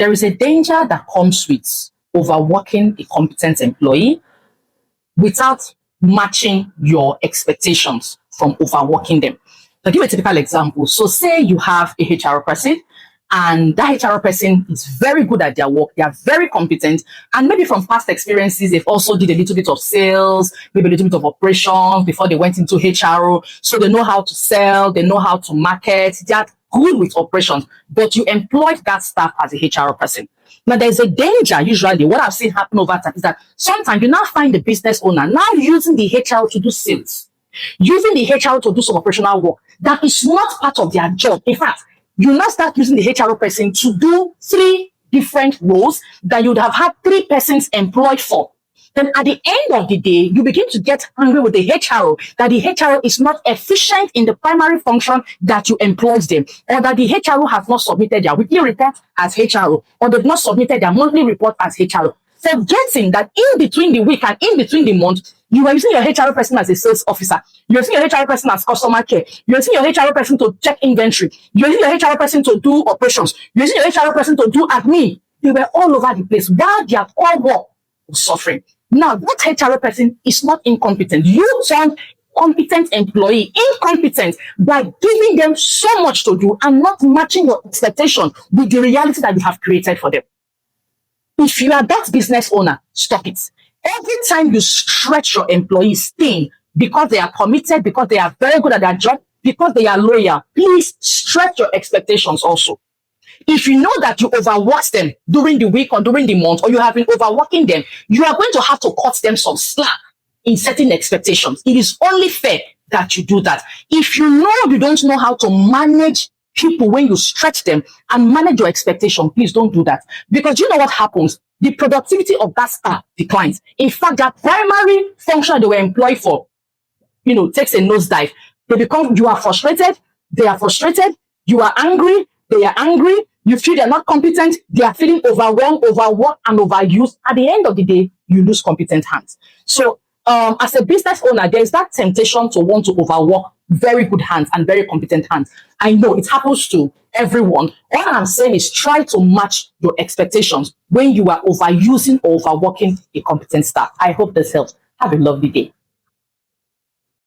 there is a danger that comes with overworking a competent employee without matching your expectations from overworking them. I'll give a typical example. So say you have a HR person, and that HR person is very good at their work. They are very competent. And maybe from past experiences, they've also did a little bit of sales, maybe a little bit of operations before they went into HR. So they know how to sell, they know how to market. They are good with operations, but you employed that staff as a HR person. Now, there's a danger, usually, what I've seen happen over time is that sometimes you now find the business owner now using the HR to do sales, using the HR to do some operational work that is not part of their job. In fact, you now start using the HR person to do 3 different roles that you'd have had 3 persons employed for. Then at the end of the day, you begin to get angry with the HRO that the HRO is not efficient in the primary function that you employed them, or that the HRO has not submitted their weekly report as HRO, or they've not submitted their monthly report as HRO. Forgetting that in between the week and in between the month, you are using your HR person as a sales officer. You're using your HR person as customer care. You're using your HR person to check inventory. You're using your HR person to do operations. You're using your HR person to do admin. They were all over the place while their core work was suffering. Now, that HR person is not incompetent. You turned competent employee incompetent by giving them so much to do and not matching your expectation with the reality that you have created for them. If you are that business owner, stop it. Every time you stretch your employees thin because they are committed, because they are very good at their job, because they are loyal, please stretch your expectations also. If you know that you overwork them during the week or during the month, or you have been overworking them, you are going to have to cut them some slack in setting expectations. It is only fair that you do that. If you know you don't know how to manage people when you stretch them and manage your expectation, please don't do that. Because you know what happens? The productivity of that staff declines. In fact, that primary function they were employed for, takes a nosedive. You are frustrated, they are frustrated, you are angry, they are angry, you feel they're not competent, they are feeling overwhelmed, overworked, and overused. At the end of the day, you lose competent hands. So, as a business owner, there's that temptation to want to overwork very good hands and very competent hands. I know it happens to everyone. All I'm saying is try to match your expectations when you are overusing or overworking a competent staff. I hope this helps. Have a lovely day.